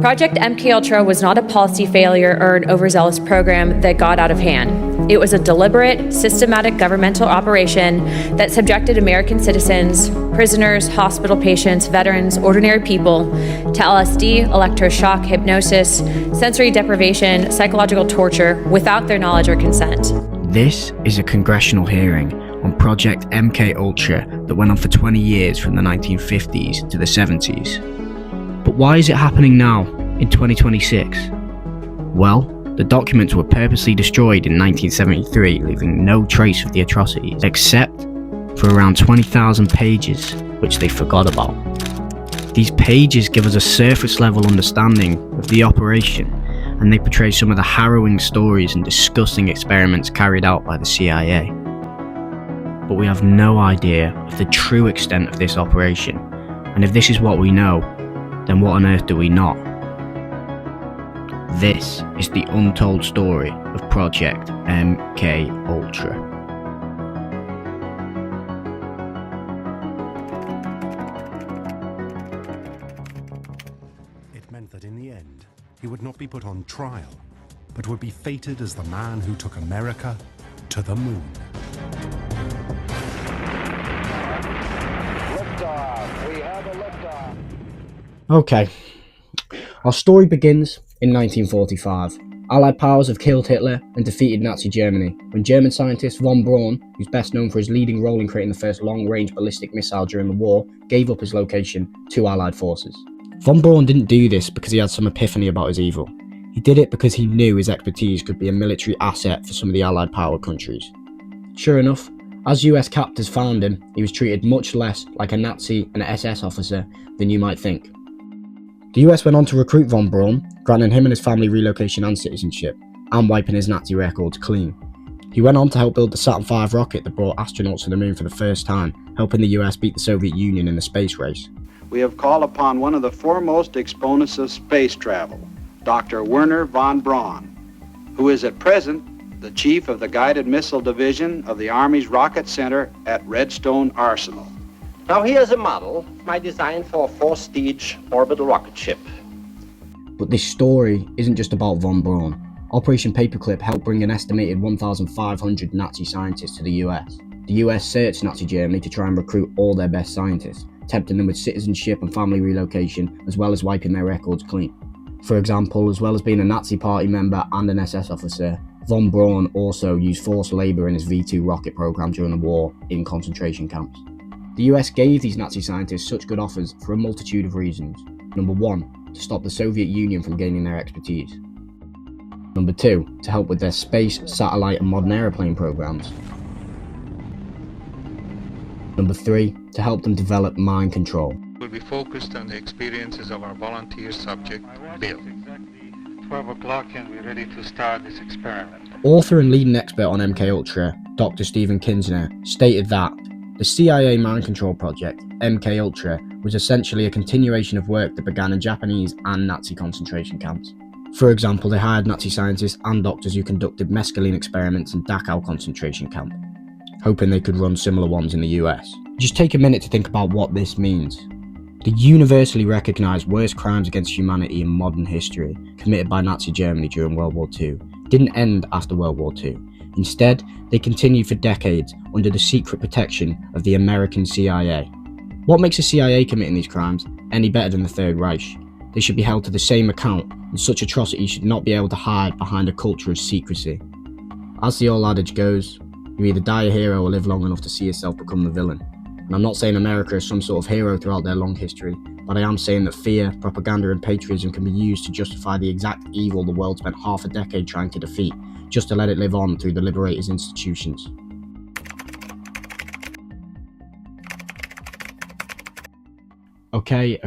Project MKUltra was not a policy failure or an overzealous program that got out of hand. It was a deliberate, systematic governmental operation that subjected American citizens, prisoners, hospital patients, veterans, ordinary people to LSD, electroshock, hypnosis, sensory deprivation, psychological torture without their knowledge or consent. This is a congressional hearing on Project MKUltra that went on for 20 years from the 1950s to the 70s. But why is it happening now, in 2026? Well, the documents were purposely destroyed in 1973, leaving no trace of the atrocities, except for around 20,000 pages, which they forgot about. These pages give us a surface-level understanding of the operation, and they portray some of the harrowing stories and disgusting experiments carried out by the CIA. But we have no idea of the true extent of this operation, and if this is what we know, then what on earth do we not? This is the untold story of Project MKUltra. It meant that in the end, he would not be put on trial, but would be fated as the man who took America to the moon. Liftoff. We have a liftoff. Okay, our story begins in 1945. Allied powers have killed Hitler and defeated Nazi Germany when German scientist von Braun, who's best known for his leading role in creating the first long-range ballistic missile during the war, gave up his location to Allied forces. Von Braun didn't do this because he had some epiphany about his evil. He did it because he knew his expertise could be a military asset for some of the Allied power countries. Sure enough, as US captors found him, he was treated much less like a Nazi and SS officer than you might think. The US went on to recruit von Braun, granting him and his family relocation and citizenship, and wiping his Nazi records clean. He went on to help build the Saturn V rocket that brought astronauts to the moon for the first time, helping the US beat the Soviet Union in the space race. We have called upon one of the foremost exponents of space travel, Dr. Wernher von Braun, who is at present the chief of the Guided Missile Division of the Army's Rocket Center at Redstone Arsenal. Now here's a model I designed for a four-stage orbital rocket ship. But this story isn't just about von Braun. Operation Paperclip helped bring an estimated 1,500 Nazi scientists to the US. The US searched Nazi Germany to try and recruit all their best scientists, tempting them with citizenship and family relocation, as well as wiping their records clean. For example, as well as being a Nazi party member and an SS officer, von Braun also used forced labour in his V-2 rocket program during the war in concentration camps. The US gave these Nazi scientists such good offers for a multitude of reasons. Number one, to stop the Soviet Union from gaining their expertise. Number two, to help with their space, satellite and modern aeroplane programs. Number three, to help them develop mind control. Will be focused on the experiences of our volunteer subject, Bill. 12 o'clock and we're ready to start this experiment. Author and leading expert on MKUltra, Dr. Stephen Kinzner, stated that the CIA mind control project, MKUltra, was essentially a continuation of work that began in Japanese and Nazi concentration camps. For example, they hired Nazi scientists and doctors who conducted mescaline experiments in Dachau concentration camp, hoping they could run similar ones in the US. Just take a minute to think about what this means. The universally recognised worst crimes against humanity in modern history, committed by Nazi Germany during World War II, didn't end after World War II. Instead, they continued for decades under the secret protection of the American CIA. What makes the CIA committing these crimes any better than the Third Reich? They should be held to the same account, and such atrocities should not be able to hide behind a culture of secrecy. As the old adage goes, you either die a hero or live long enough to see yourself become the villain. And I'm not saying America is some sort of hero throughout their long history, but I am saying that fear, propaganda and patriotism can be used to justify the exact evil the world spent half a decade trying to defeat, just to let it live on through the liberators' institutions. Okay,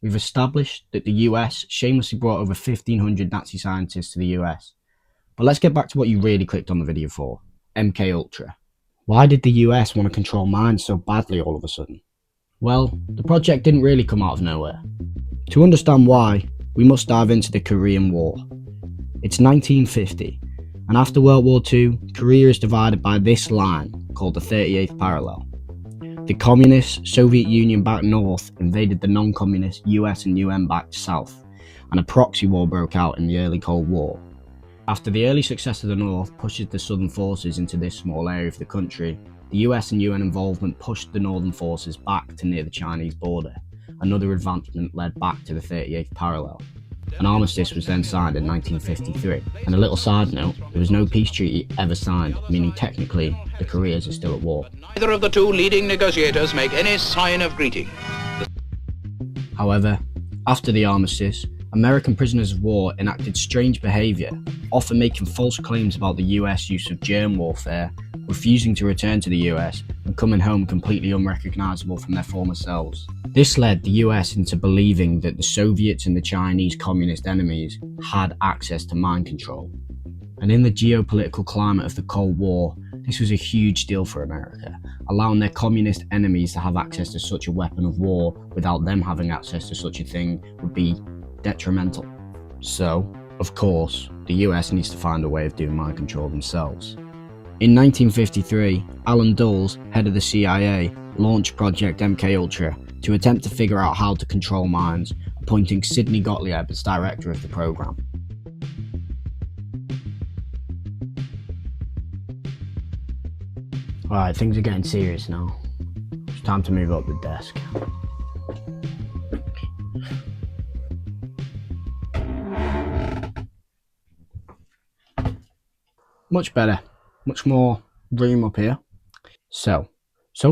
we've established that the US shamelessly brought over 1,500 Nazi scientists to the US. But let's get back to what you really clicked on the video for, MKUltra. Why did the US want to control minds so badly all of a sudden? Well, the project didn't really come out of nowhere. To understand why, we must dive into the Korean War. It's 1950, and after World War II, Korea is divided by this line, called the 38th parallel. The communist, Soviet Union-backed North invaded the non-communist US and UN-backed South, and a proxy war broke out in the early Cold War. After the early success of the North pushes the Southern forces into this small area of the country, the US and UN involvement pushed the Northern forces back to near the Chinese border. Another advancement led back to the 38th parallel. An armistice was then signed in 1953, and a little side note, there was no peace treaty ever signed, meaning technically the Koreas are still at war. Neither of the two leading negotiators make any sign of greeting. However, after the armistice, American prisoners of war enacted strange behaviour, often making false claims about the US use of germ warfare, refusing to return to the US, and coming home completely unrecognisable from their former selves. This led the US into believing that the Soviets and the Chinese communist enemies had access to mind control. And in the geopolitical climate of the Cold War, this was a huge deal for America. Allowing their communist enemies to have access to such a weapon of war without them having access to such a thing would be detrimental. So, of course, the US needs to find a way of doing mind control themselves. In 1953, Alan Dulles, head of the CIA, launched Project MKUltra to attempt to figure out how to control minds, appointing Sidney Gottlieb as director of the program. Alright, things are getting serious now. It's time to move up the desk. Much better. Much more room up here. So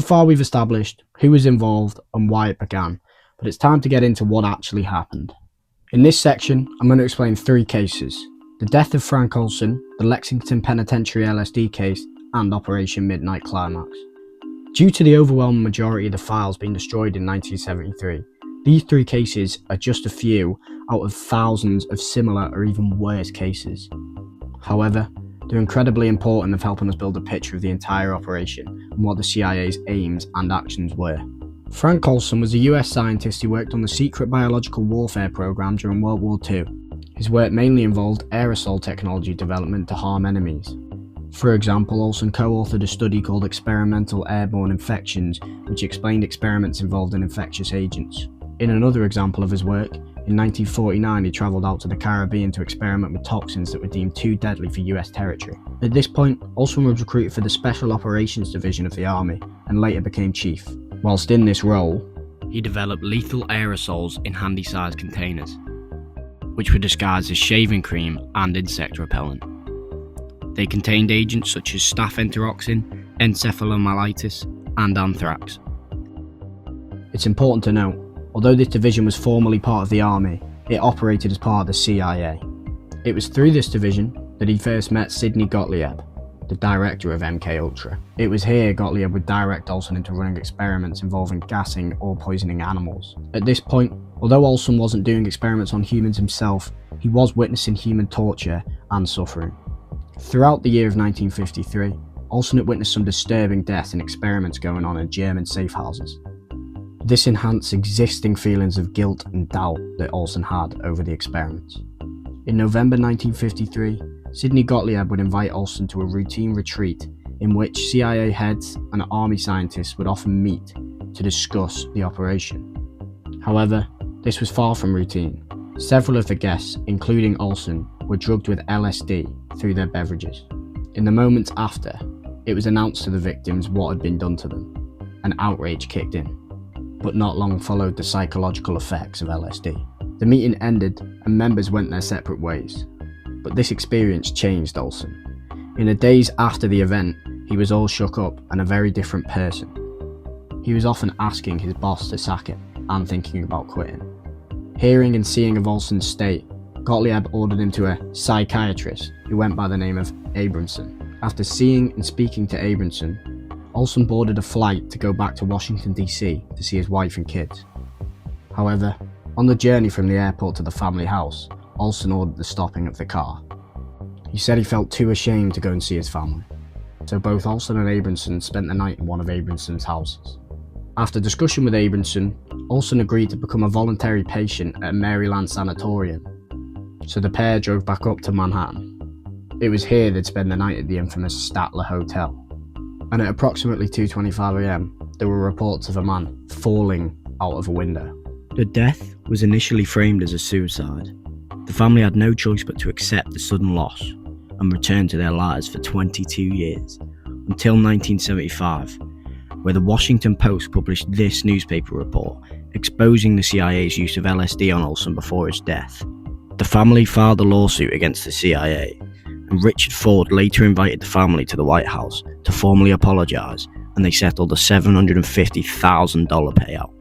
far we've established who was involved and why it began, but it's time to get into what actually happened. In this section, I'm going to explain 3 cases: the death of Frank Olson, the Lexington Penitentiary LSD case, and Operation Midnight Climax. Due to the overwhelming majority of the files being destroyed in 1973, these 3 cases are just a few out of thousands of similar or even worse cases. However, they're incredibly important of helping us build a picture of the entire operation and what the CIA's aims and actions were. Frank Olson was a US scientist who worked on the secret biological warfare program during World War II. His work mainly involved aerosol technology development to harm enemies. For example, Olson co-authored a study called Experimental Airborne Infections, which explained experiments involved in infectious agents. In another example of his work, in 1949 he travelled out to the Caribbean to experiment with toxins that were deemed too deadly for US territory. At this point, Olson was recruited for the Special Operations Division of the Army and later became chief. Whilst in this role, he developed lethal aerosols in handy-sized containers, which were disguised as shaving cream and insect repellent. They contained agents such as staph enteroxin, encephalomyelitis, and anthrax. It's important to note, although this division was formerly part of the Army, it operated as part of the CIA. It was through this division that he first met Sidney Gottlieb, the director of MKUltra. It was here Gottlieb would direct Olson into running experiments involving gassing or poisoning animals. At this point, although Olson wasn't doing experiments on humans himself, he was witnessing human torture and suffering. Throughout the year of 1953, Olson had witnessed some disturbing deaths and experiments going on in German safe houses. This enhanced existing feelings of guilt and doubt that Olson had over the experiments. In November 1953, Sidney Gottlieb would invite Olson to a routine retreat in which CIA heads and Army scientists would often meet to discuss the operation. However, this was far from routine. Several of the guests, including Olson, were drugged with LSD through their beverages. In the moments after, it was announced to the victims what had been done to them, and outrage kicked in. But not long followed the psychological effects of LSD. The meeting ended and members went their separate ways. But this experience changed Olson. In the days after the event, he was all shook up and a very different person. He was often asking his boss to sack him and thinking about quitting. Hearing and seeing of Olson's state, Gottlieb ordered him to a psychiatrist who went by the name of Abramson. After seeing and speaking to Abramson, Olson boarded a flight to go back to Washington DC to see his wife and kids. However, on the journey from the airport to the family house, Olson ordered the stopping of the car. He said he felt too ashamed to go and see his family, so both Olson and Abramson spent the night in one of Abramson's houses. After discussion with Abramson, Olson agreed to become a voluntary patient at a Maryland sanatorium, so the pair drove back up to Manhattan. It was here they'd spend the night at the infamous Statler Hotel, and at approximately 2:25 AM, there were reports of a man falling out of a window. The death was initially framed as a suicide, The family had no choice but to accept the sudden loss and return to their lives for 22 years, until 1975, where the Washington Post published this newspaper report exposing the CIA's use of LSD on Olson before his death. The family filed a lawsuit against the CIA, and Richard Ford later invited the family to the White House to formally apologise, and they settled a $750,000 payout.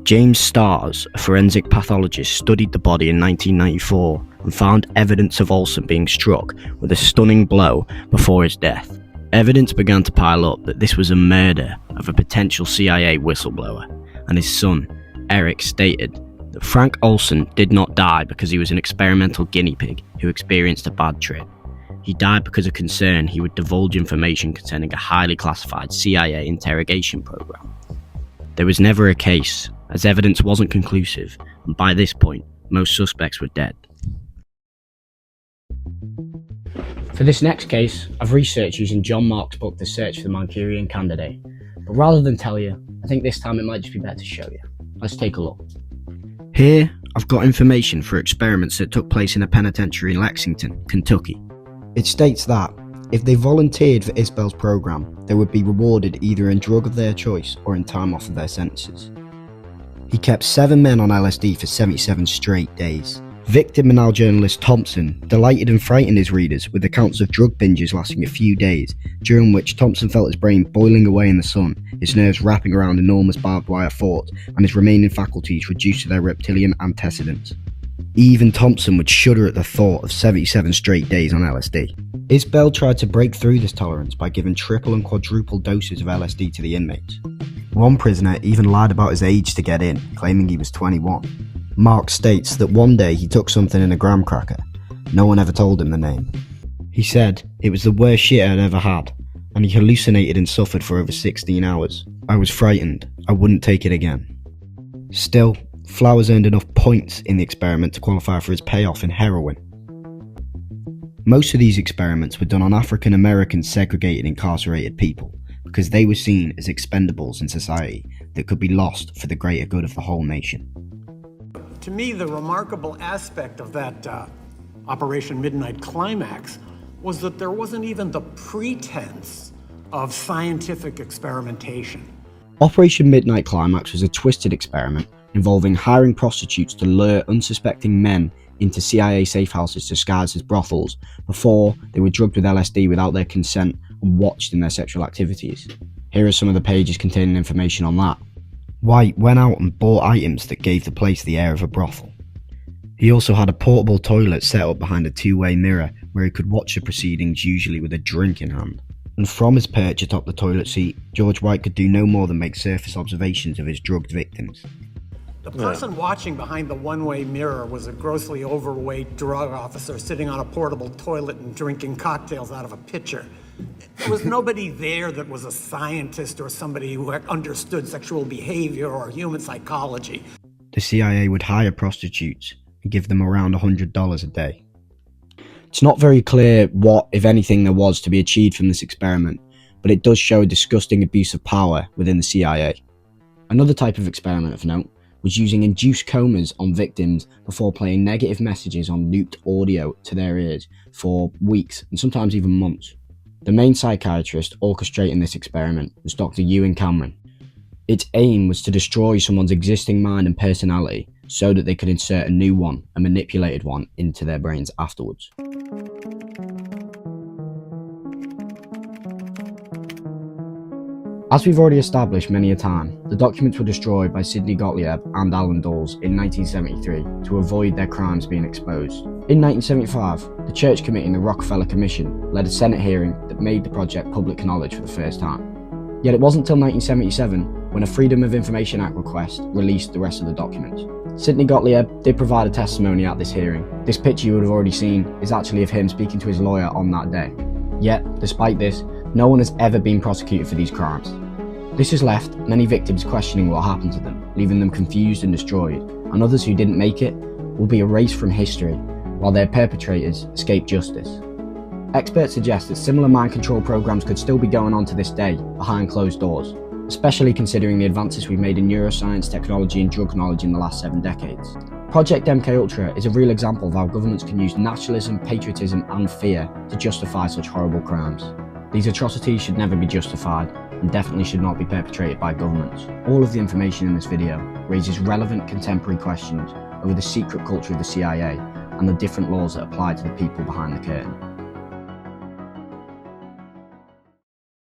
James Starrs, a forensic pathologist, studied the body in 1994 and found evidence of Olson being struck with a stunning blow before his death. Evidence began to pile up that this was a murder of a potential CIA whistleblower, and his son, Eric, stated that Frank Olson did not die because he was an experimental guinea pig who experienced a bad trip. He died because of concern he would divulge information concerning a highly classified CIA interrogation program. There was never a case, as evidence wasn't conclusive, and by this point, most suspects were dead. For this next case, I've researched using John Mark's book The Search for the Manchurian Candidate, but rather than tell you, I think this time it might just be better to show you. Let's take a look. Here, I've got information for experiments that took place in a penitentiary in Lexington, Kentucky. It states that, if they volunteered for Isbell's program, they would be rewarded either in drug of their choice or in time off of their sentences. He kept 7 men on LSD for 77 straight days. Victim and now journalist Thompson delighted and frightened his readers with accounts of drug binges lasting a few days, during which Thompson felt his brain boiling away in the sun, his nerves wrapping around enormous barbed wire forts, and his remaining faculties reduced to their reptilian antecedents. Even Thompson would shudder at the thought of 77 straight days on LSD. Isbell tried to break through this tolerance by giving triple and quadruple doses of LSD to the inmates. One prisoner even lied about his age to get in, claiming he was 21. Mark states that one day he took something in a graham cracker. No one ever told him the name. He said, "It was the worst shit I'd ever had," and he hallucinated and suffered for over 16 hours. "I was frightened. I wouldn't take it again." Still, Flowers earned enough points in the experiment to qualify for his payoff in heroin. Most of these experiments were done on African American segregated incarcerated people, because they were seen as expendables in society that could be lost for the greater good of the whole nation. To me, the remarkable aspect of that Operation Midnight Climax was that there wasn't even the pretense of scientific experimentation. Operation Midnight Climax was a twisted experiment involving hiring prostitutes to lure unsuspecting men into CIA safe houses disguised as brothels before they were drugged with LSD without their consent and watched in their sexual activities. Here are some of the pages containing information on that. White went out and bought items that gave the place the air of a brothel. He also had a portable toilet set up behind a two-way mirror where he could watch the proceedings, usually with a drink in hand. And from his perch atop the toilet seat, George White could do no more than make surface observations of his drugged victims. The person watching behind the one-way mirror was a grossly overweight drug officer sitting on a portable toilet and drinking cocktails out of a pitcher. There was nobody there that was a scientist or somebody who understood sexual behavior or human psychology. The CIA would hire prostitutes and give them around $100 a day. It's not very clear what, if anything, there was to be achieved from this experiment, but it does show a disgusting abuse of power within the CIA. Another type of experiment of note was using induced comas on victims before playing negative messages on looped audio to their ears for weeks and sometimes even months. The main psychiatrist orchestrating this experiment was Dr. Ewan Cameron. Its aim was to destroy someone's existing mind and personality so that they could insert a new one, a manipulated one, into their brains afterwards. As we've already established many a time, the documents were destroyed by Sidney Gottlieb and Alan Dulles in 1973 to avoid their crimes being exposed. In 1975, the Church Committee and the Rockefeller Commission led a Senate hearing that made the project public knowledge for the first time. Yet it wasn't until 1977 when a Freedom of Information Act request released the rest of the documents. Sidney Gottlieb did provide a testimony at this hearing. This picture you would have already seen is actually of him speaking to his lawyer on that day. Yet, despite this, no one has ever been prosecuted for these crimes. This has left many victims questioning what happened to them, leaving them confused and destroyed, and others who didn't make it will be erased from history, while their perpetrators escape justice. Experts suggest that similar mind control programs could still be going on to this day, behind closed doors. especially considering the advances we've made in neuroscience, technology and drug knowledge in the last 7 decades. Project MKUltra is a real example of how governments can use nationalism, patriotism and fear to justify such horrible crimes. These atrocities should never be justified and definitely should not be perpetrated by governments. All of the information in this video raises relevant contemporary questions over the secret culture of the CIA and the different laws that apply to the people behind the curtain.